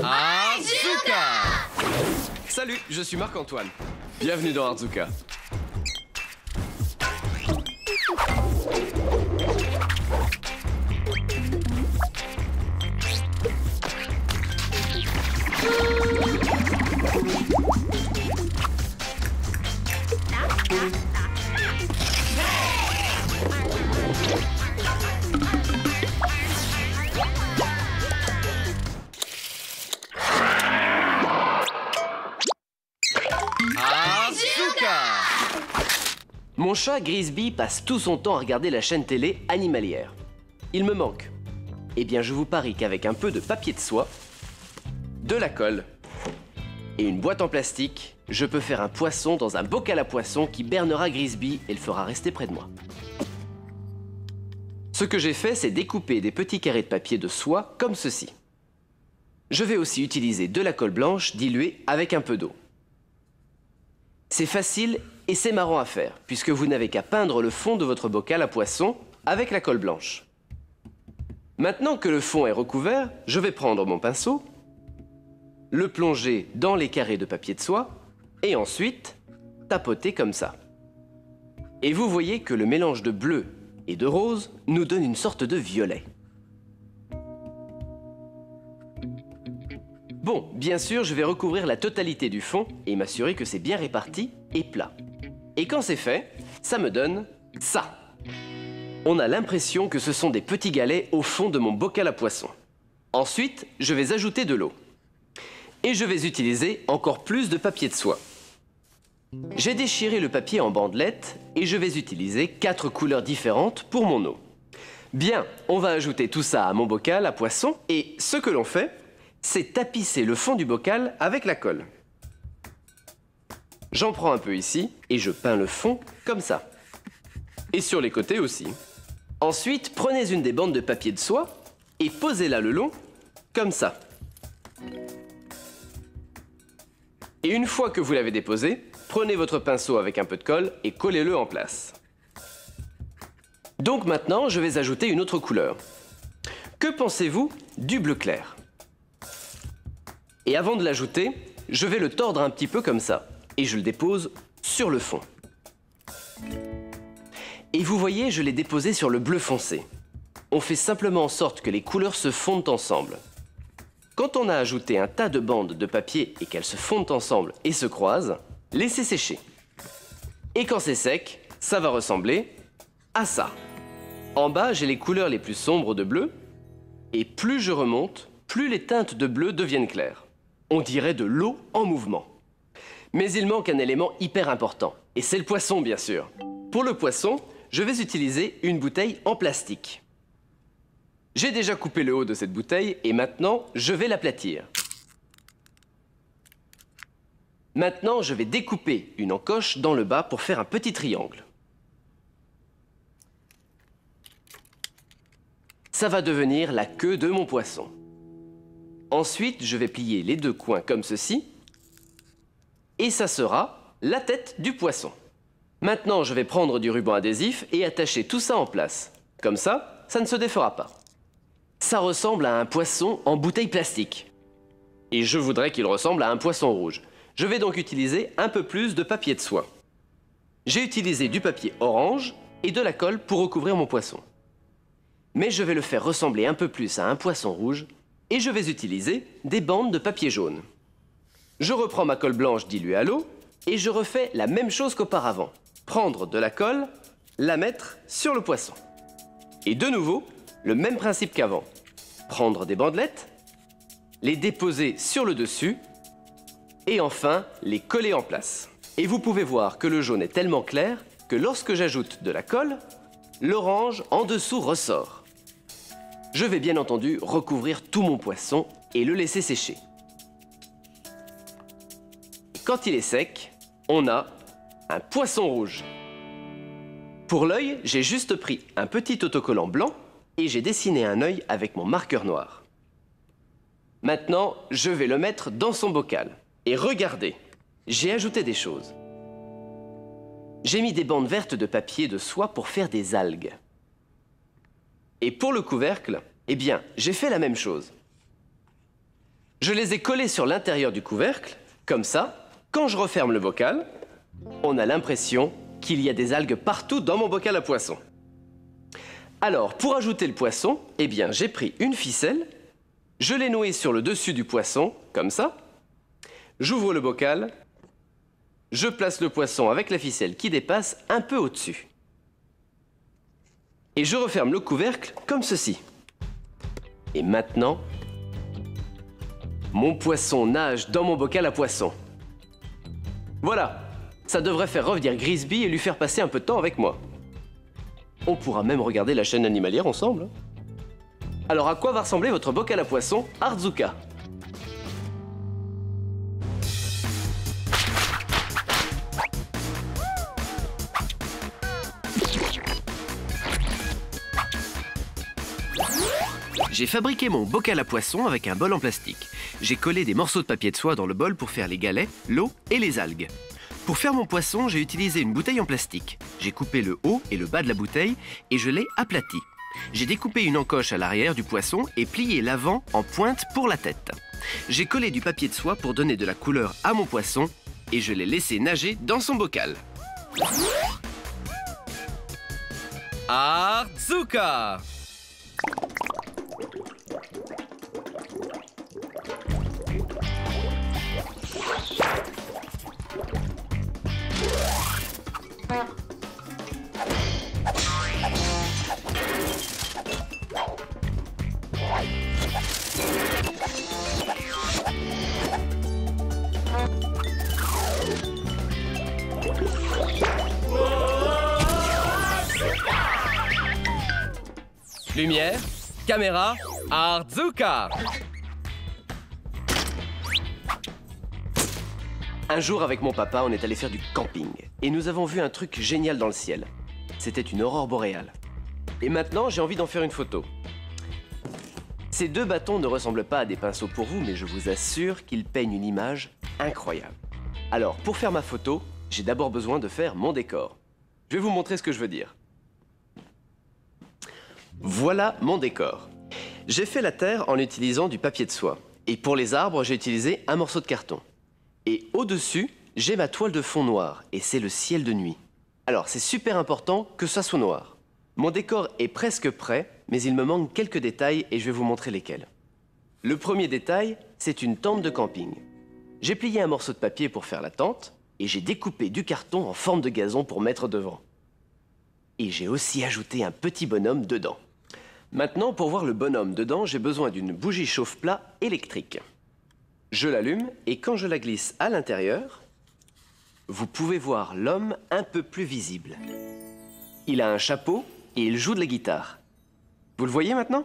Arzuka! Salut, je suis Marc-Antoine. Bienvenue dans Arzuka. Mon chat Grisby passe tout son temps à regarder la chaîne télé animalière. Il me manque. Eh bien, je vous parie qu'avec un peu de papier de soie, de la colle et une boîte en plastique, je peux faire un poisson dans un bocal à poisson qui bernera Grisby et le fera rester près de moi. Ce que j'ai fait, c'est découper des petits carrés de papier de soie comme ceci. Je vais aussi utiliser de la colle blanche diluée avec un peu d'eau. C'est facile et c'est marrant à faire, puisque vous n'avez qu'à peindre le fond de votre bocal à poisson avec la colle blanche. Maintenant que le fond est recouvert, je vais prendre mon pinceau, le plonger dans les carrés de papier de soie, et ensuite tapoter comme ça. Et vous voyez que le mélange de bleu et de rose nous donne une sorte de violet. Bon, bien sûr, je vais recouvrir la totalité du fond et m'assurer que c'est bien réparti et plat. Et quand c'est fait, ça me donne ça. On a l'impression que ce sont des petits galets au fond de mon bocal à poisson. Ensuite, je vais ajouter de l'eau. Et je vais utiliser encore plus de papier de soie. J'ai déchiré le papier en bandelettes et je vais utiliser 4 couleurs différentes pour mon eau. Bien, on va ajouter tout ça à mon bocal à poisson et ce que l'on fait, c'est tapisser le fond du bocal avec la colle. J'en prends un peu ici et je peins le fond comme ça. Et sur les côtés aussi. Ensuite, prenez une des bandes de papier de soie et posez-la le long, comme ça. Et une fois que vous l'avez déposé, prenez votre pinceau avec un peu de colle et collez-le en place. Donc maintenant, je vais ajouter une autre couleur. Que pensez-vous du bleu clair ? Et avant de l'ajouter, je vais le tordre un petit peu comme ça. Et je le dépose sur le fond. Et vous voyez, je l'ai déposé sur le bleu foncé. On fait simplement en sorte que les couleurs se fondent ensemble. Quand on a ajouté un tas de bandes de papier et qu'elles se fondent ensemble et se croisent, laissez sécher. Et quand c'est sec, ça va ressembler à ça. En bas, j'ai les couleurs les plus sombres de bleu. Et plus je remonte, plus les teintes de bleu deviennent claires. On dirait de l'eau en mouvement. Mais il manque un élément hyper important. Et c'est le poisson, bien sûr. Pour le poisson, je vais utiliser une bouteille en plastique. J'ai déjà coupé le haut de cette bouteille et maintenant, je vais l'aplatir. Maintenant, je vais découper une encoche dans le bas pour faire un petit triangle. Ça va devenir la queue de mon poisson. Ensuite, je vais plier les deux coins comme ceci. Et ça sera la tête du poisson. Maintenant, je vais prendre du ruban adhésif et attacher tout ça en place. Comme ça, ça ne se défera pas. Ça ressemble à un poisson en bouteille plastique. Et je voudrais qu'il ressemble à un poisson rouge. Je vais donc utiliser un peu plus de papier de soie. J'ai utilisé du papier orange et de la colle pour recouvrir mon poisson. Mais je vais le faire ressembler un peu plus à un poisson rouge et je vais utiliser des bandes de papier jaune. Je reprends ma colle blanche diluée à l'eau et je refais la même chose qu'auparavant. Prendre de la colle, la mettre sur le poisson. Et de nouveau, le même principe qu'avant. Prendre des bandelettes, les déposer sur le dessus et enfin les coller en place. Et vous pouvez voir que le jaune est tellement clair que lorsque j'ajoute de la colle, l'orange en dessous ressort. Je vais bien entendu recouvrir tout mon poisson et le laisser sécher. Quand il est sec, on a un poisson rouge. Pour l'œil, j'ai juste pris un petit autocollant blanc et j'ai dessiné un œil avec mon marqueur noir. Maintenant, je vais le mettre dans son bocal. Et regardez, j'ai ajouté des choses. J'ai mis des bandes vertes de papier de soie pour faire des algues. Et pour le couvercle, eh bien, j'ai fait la même chose. Je les ai collés sur l'intérieur du couvercle, comme ça, quand je referme le bocal, on a l'impression qu'il y a des algues partout dans mon bocal à poisson. Alors, pour ajouter le poisson, eh bien, j'ai pris une ficelle, je l'ai nouée sur le dessus du poisson, comme ça. J'ouvre le bocal, je place le poisson avec la ficelle qui dépasse un peu au-dessus. Et je referme le couvercle comme ceci. Et maintenant, mon poisson nage dans mon bocal à poisson. Voilà, ça devrait faire revenir Grisby et lui faire passer un peu de temps avec moi. On pourra même regarder la chaîne animalière ensemble. Alors à quoi va ressembler votre bocal à poisson Artzuka? J'ai fabriqué mon bocal à poisson avec un bol en plastique. J'ai collé des morceaux de papier de soie dans le bol pour faire les galets, l'eau et les algues. Pour faire mon poisson, j'ai utilisé une bouteille en plastique. J'ai coupé le haut et le bas de la bouteille et je l'ai aplati. J'ai découpé une encoche à l'arrière du poisson et plié l'avant en pointe pour la tête. J'ai collé du papier de soie pour donner de la couleur à mon poisson et je l'ai laissé nager dans son bocal. Artzuka! Lumière, caméra, Artzuka! Un jour, avec mon papa, on est allé faire du camping. Et nous avons vu un truc génial dans le ciel. C'était une aurore boréale. Et maintenant, j'ai envie d'en faire une photo. Ces deux bâtons ne ressemblent pas à des pinceaux pour vous, mais je vous assure qu'ils peignent une image incroyable. Alors, pour faire ma photo, j'ai d'abord besoin de faire mon décor. Je vais vous montrer ce que je veux dire. Voilà mon décor. J'ai fait la terre en utilisant du papier de soie. Et pour les arbres, j'ai utilisé un morceau de carton. Et au-dessus, j'ai ma toile de fond noir, et c'est le ciel de nuit. Alors, c'est super important que ça soit noir. Mon décor est presque prêt, mais il me manque quelques détails et je vais vous montrer lesquels. Le premier détail, c'est une tente de camping. J'ai plié un morceau de papier pour faire la tente, et j'ai découpé du carton en forme de gazon pour mettre devant. Et j'ai aussi ajouté un petit bonhomme dedans. Maintenant, pour voir le bonhomme dedans, j'ai besoin d'une bougie chauffe-plat électrique. Je l'allume et quand je la glisse à l'intérieur, vous pouvez voir l'homme un peu plus visible. Il a un chapeau et il joue de la guitare. Vous le voyez maintenant?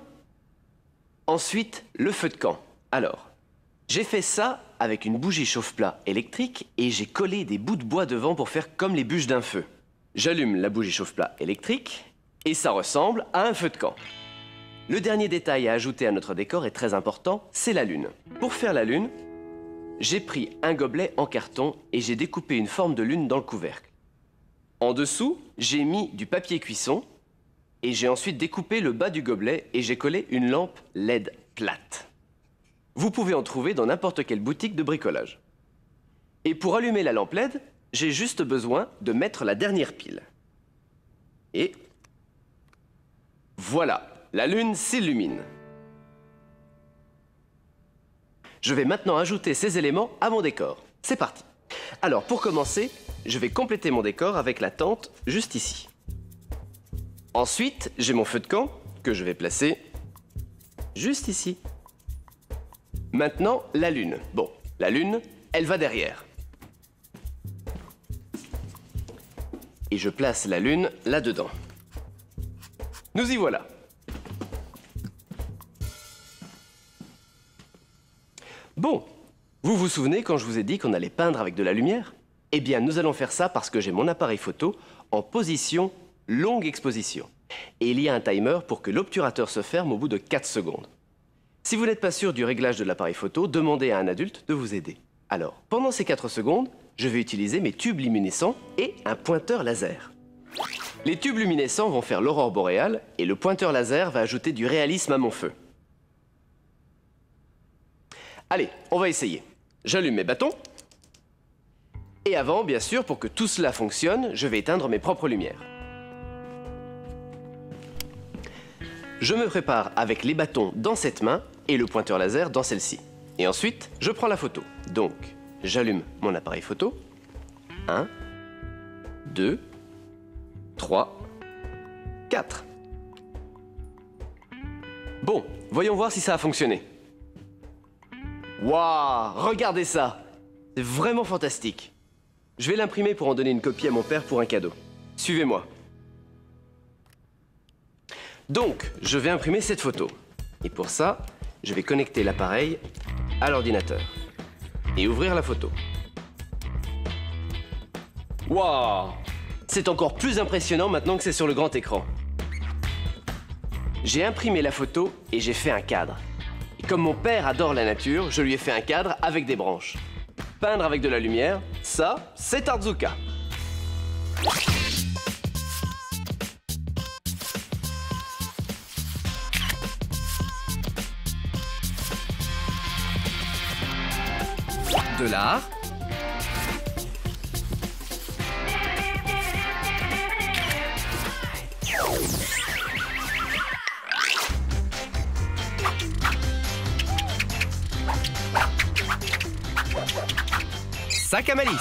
Ensuite, le feu de camp. Alors, j'ai fait ça avec une bougie chauffe-plat électrique et j'ai collé des bouts de bois devant pour faire comme les bûches d'un feu. J'allume la bougie chauffe-plat électrique et ça ressemble à un feu de camp. Le dernier détail à ajouter à notre décor est très important, c'est la lune. Pour faire la lune, j'ai pris un gobelet en carton et j'ai découpé une forme de lune dans le couvercle. En dessous, j'ai mis du papier cuisson et j'ai ensuite découpé le bas du gobelet et j'ai collé une lampe LED plate. Vous pouvez en trouver dans n'importe quelle boutique de bricolage. Et pour allumer la lampe LED, j'ai juste besoin de mettre la dernière pile. Et voilà, la lune s'illumine. Je vais maintenant ajouter ces éléments à mon décor. C'est parti. Alors, pour commencer, je vais compléter mon décor avec la tente juste ici. Ensuite, j'ai mon feu de camp que je vais placer juste ici. Maintenant, la lune. Bon, la lune, elle va derrière. Et je place la lune là-dedans. Nous y voilà. Bon, vous vous souvenez quand je vous ai dit qu'on allait peindre avec de la lumière? Eh bien, nous allons faire ça parce que j'ai mon appareil photo en position longue exposition. Et il y a un timer pour que l'obturateur se ferme au bout de 4 secondes. Si vous n'êtes pas sûr du réglage de l'appareil photo, demandez à un adulte de vous aider. Alors, pendant ces 4 secondes, je vais utiliser mes tubes luminescents et un pointeur laser. Les tubes luminescents vont faire l'aurore boréale et le pointeur laser va ajouter du réalisme à mon feu. Allez, on va essayer. J'allume mes bâtons. Et avant, bien sûr, pour que tout cela fonctionne, je vais éteindre mes propres lumières. Je me prépare avec les bâtons dans cette main et le pointeur laser dans celle-ci. Et ensuite, je prends la photo. Donc, j'allume mon appareil photo. 1, 2, 3, 4. Bon, voyons voir si ça a fonctionné. Waouh, regardez ça! C'est vraiment fantastique. Je vais l'imprimer pour en donner une copie à mon père pour un cadeau. Suivez-moi. Donc, je vais imprimer cette photo. Et pour ça, je vais connecter l'appareil à l'ordinateur et ouvrir la photo. Waouh! C'est encore plus impressionnant maintenant que c'est sur le grand écran. J'ai imprimé la photo et j'ai fait un cadre. Et comme mon père adore la nature, je lui ai fait un cadre avec des branches. Peindre avec de la lumière, ça, c'est Artzuka. De l'art. Sac à malice.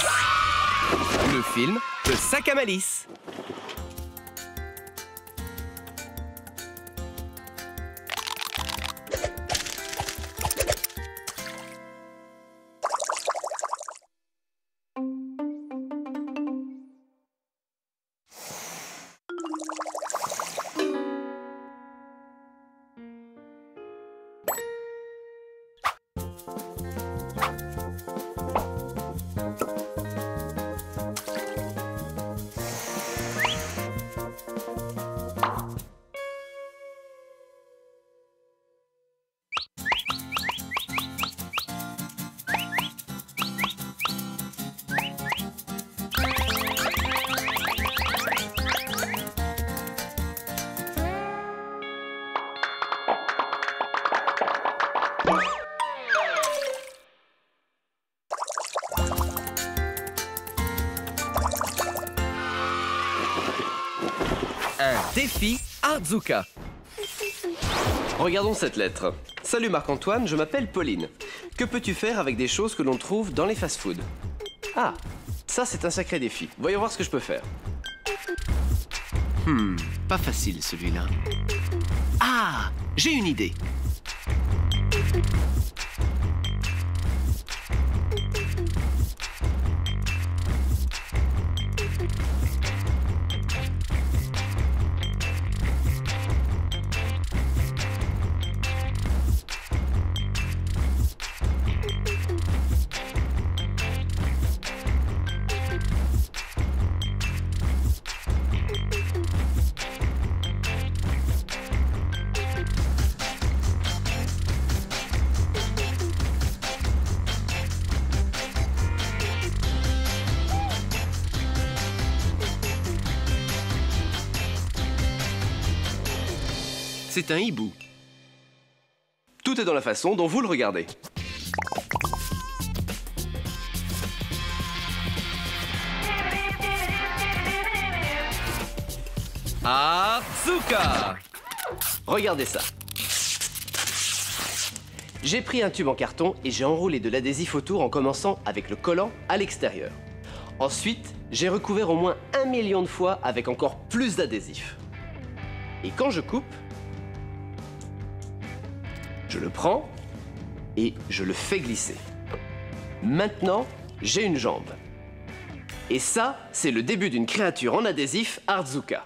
Le film de Sac à malice. Un défi Artzuka. Regardons cette lettre. Salut Marc-Antoine, je m'appelle Pauline. Que peux-tu faire avec des choses que l'on trouve dans les fast-foods? Ah, ça c'est un sacré défi. Voyons voir ce que je peux faire. Pas facile celui-là. Ah, j'ai une idée. C'est un hibou. Tout est dans la façon dont vous le regardez. Artzuka! Regardez ça. J'ai pris un tube en carton et j'ai enroulé de l'adhésif autour en commençant avec le collant à l'extérieur. Ensuite, j'ai recouvert au moins 1 million de fois avec encore plus d'adhésif. Et quand je coupe, je le prends et je le fais glisser. Maintenant, j'ai une jambe. Et ça, c'est le début d'une créature en adhésif Artzuka.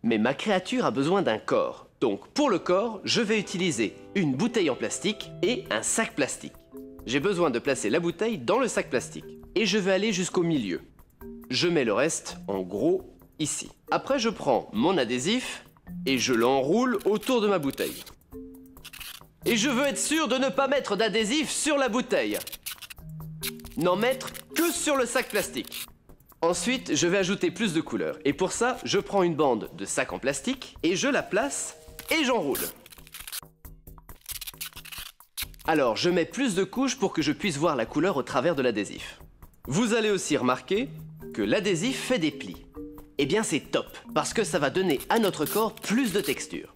Mais ma créature a besoin d'un corps. Donc, pour le corps, je vais utiliser une bouteille en plastique et un sac plastique. J'ai besoin de placer la bouteille dans le sac plastique. Et je vais aller jusqu'au milieu. Je mets le reste, en gros, ici. Après, je prends mon adhésif et je l'enroule autour de ma bouteille. Et je veux être sûr de ne pas mettre d'adhésif sur la bouteille. N'en mettre que sur le sac plastique. Ensuite, je vais ajouter plus de couleurs. Et pour ça, je prends une bande de sac en plastique et je la place et j'enroule. Alors, je mets plus de couches pour que je puisse voir la couleur au travers de l'adhésif. Vous allez aussi remarquer que l'adhésif fait des plis. Eh bien, c'est top, parce que ça va donner à notre corps plus de texture.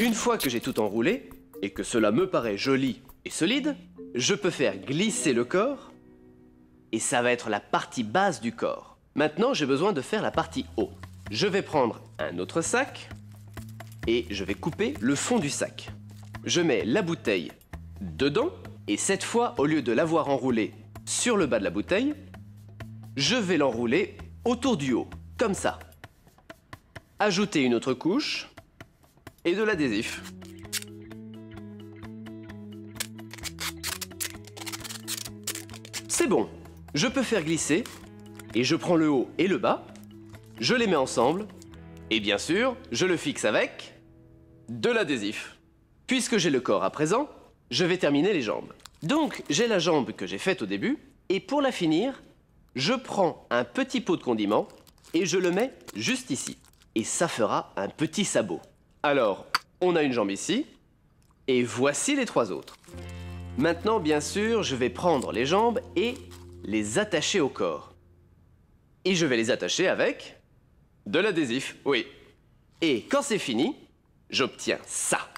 Une fois que j'ai tout enroulé, et que cela me paraît joli et solide, je peux faire glisser le corps, et ça va être la partie basse du corps. Maintenant, j'ai besoin de faire la partie haut. Je vais prendre un autre sac, et je vais couper le fond du sac. Je mets la bouteille dedans, et cette fois, au lieu de l'avoir enroulée sur le bas de la bouteille, je vais l'enrouler autour du haut, comme ça. Ajouter une autre couche, et de l'adhésif. C'est bon, je peux faire glisser, et je prends le haut et le bas, je les mets ensemble, et bien sûr, je le fixe avec de l'adhésif. Puisque j'ai le corps à présent, je vais terminer les jambes. Donc, j'ai la jambe que j'ai faite au début, et pour la finir, je prends un petit pot de condiment, et je le mets juste ici. Et ça fera un petit sabot. Alors, on a une jambe ici, et voici les 3 autres. Maintenant, bien sûr, je vais prendre les jambes et les attacher au corps. Et je vais les attacher avec de l'adhésif, oui. Et quand c'est fini, j'obtiens ça.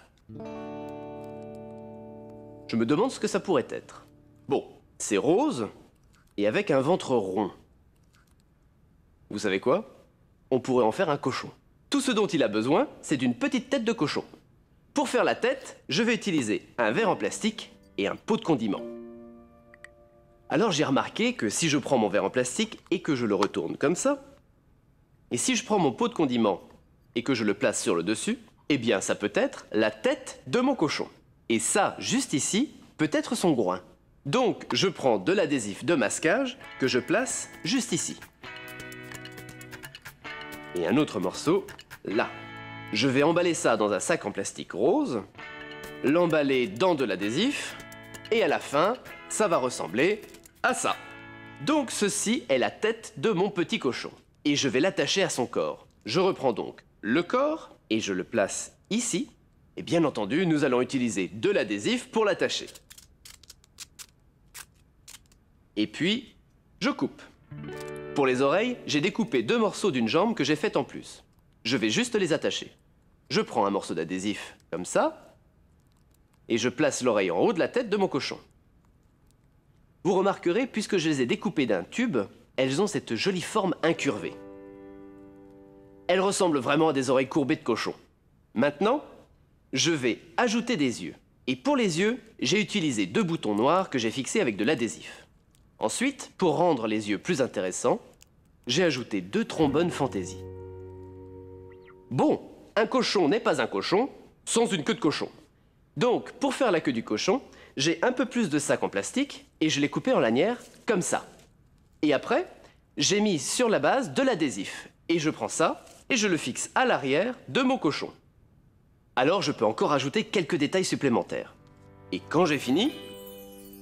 Je me demande ce que ça pourrait être. Bon, c'est rose et avec un ventre rond. Vous savez quoi? On pourrait en faire un cochon. Tout ce dont il a besoin, c'est d'une petite tête de cochon. Pour faire la tête, je vais utiliser un verre en plastique et un pot de condiment. Alors j'ai remarqué que si je prends mon verre en plastique et que je le retourne comme ça, et si je prends mon pot de condiment et que je le place sur le dessus, eh bien ça peut être la tête de mon cochon. Et ça, juste ici, peut être son groin. Donc je prends de l'adhésif de masquage que je place juste ici. Et un autre morceau, là. Je vais emballer ça dans un sac en plastique rose, l'emballer dans de l'adhésif, et à la fin, ça va ressembler à ça. Donc ceci est la tête de mon petit cochon. Et je vais l'attacher à son corps. Je reprends donc le corps, et je le place ici. Et bien entendu, nous allons utiliser de l'adhésif pour l'attacher. Et puis, je coupe. Pour les oreilles, j'ai découpé 2 morceaux d'une jambe que j'ai faite en plus. Je vais juste les attacher. Je prends un morceau d'adhésif, comme ça, et je place l'oreille en haut de la tête de mon cochon. Vous remarquerez, puisque je les ai découpées d'un tube, elles ont cette jolie forme incurvée. Elles ressemblent vraiment à des oreilles courbées de cochon. Maintenant, je vais ajouter des yeux. Et pour les yeux, j'ai utilisé 2 boutons noirs que j'ai fixés avec de l'adhésif. Ensuite, pour rendre les yeux plus intéressants, j'ai ajouté 2 trombones fantaisie. Bon, un cochon n'est pas un cochon sans une queue de cochon. Donc, pour faire la queue du cochon, j'ai un peu plus de sac en plastique et je l'ai coupé en lanières comme ça. Et après, j'ai mis sur la base de l'adhésif. Et je prends ça et je le fixe à l'arrière de mon cochon. Alors, je peux encore ajouter quelques détails supplémentaires. Et quand j'ai fini,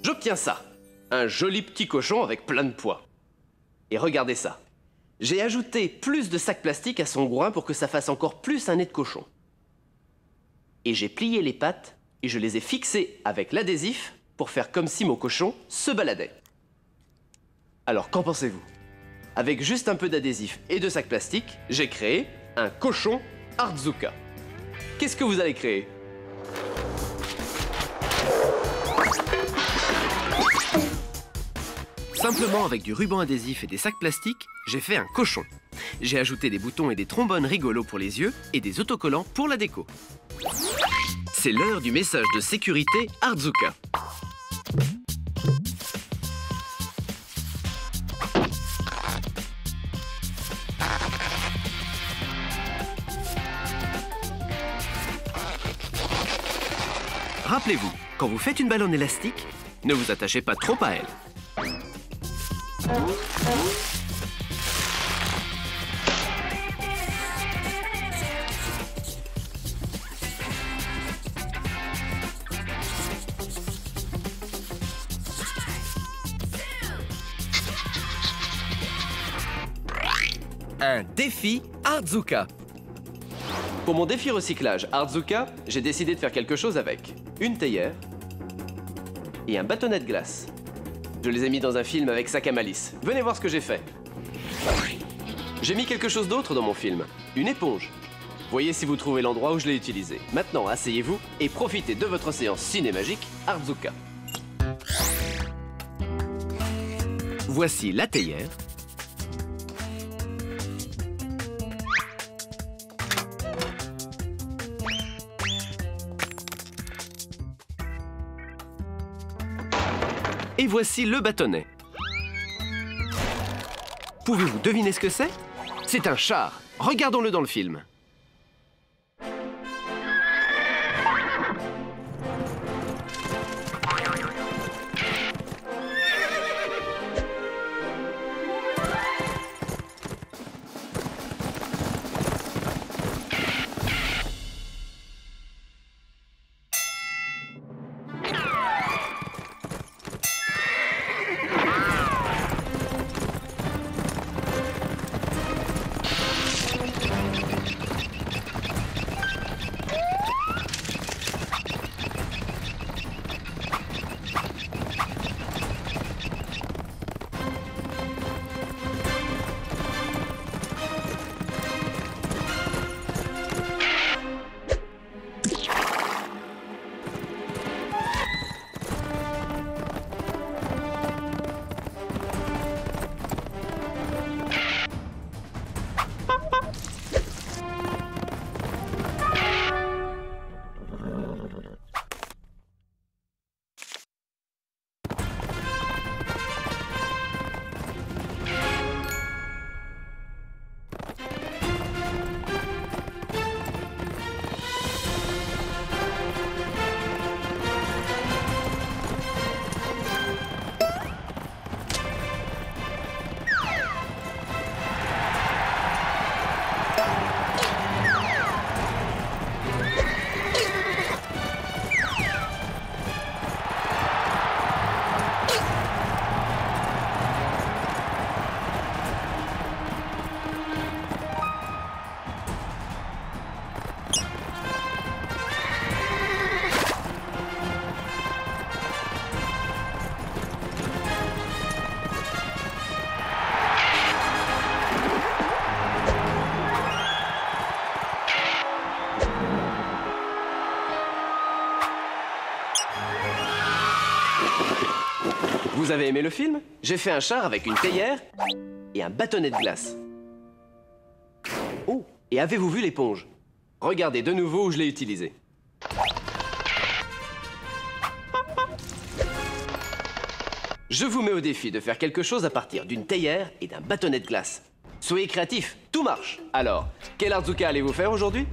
j'obtiens ça. Un joli petit cochon avec plein de poids. Et regardez ça. J'ai ajouté plus de sacs plastiques à son groin pour que ça fasse encore plus un nez de cochon. Et j'ai plié les pattes et je les ai fixées avec l'adhésif pour faire comme si mon cochon se baladait. Alors, qu'en pensez-vous? Avec juste un peu d'adhésif et de sacs plastiques, j'ai créé un cochon Artzuka. Qu'est-ce que vous allez créer? Simplement avec du ruban adhésif et des sacs plastiques, j'ai fait un cochon. J'ai ajouté des boutons et des trombones rigolos pour les yeux et des autocollants pour la déco. C'est l'heure du message de sécurité Artzuka. Rappelez-vous, quand vous faites une ballonne élastique, ne vous attachez pas trop à elle. Un défi Artzuka. Pour mon défi recyclage Artzuka, j'ai décidé de faire quelque chose avec une théière, et un bâtonnet de glace. Je les ai mis dans un film avec sac à malice. Venez voir ce que j'ai fait. J'ai mis quelque chose d'autre dans mon film. Une éponge. Voyez si vous trouvez l'endroit où je l'ai utilisé. Maintenant, asseyez-vous et profitez de votre séance cinémagique Artzuka. Voici la théière. Et voici le bâtonnet. Pouvez-vous deviner ce que c'est? C'est un char. Regardons-le dans le film. Vous avez aimé le film? J'ai fait un char avec une théière et un bâtonnet de glace. Oh, et avez-vous vu l'éponge? Regardez de nouveau où je l'ai utilisée. Je vous mets au défi de faire quelque chose à partir d'une théière et d'un bâtonnet de glace. Soyez créatifs, tout marche. Alors, quel Artzuka allez-vous faire aujourd'hui?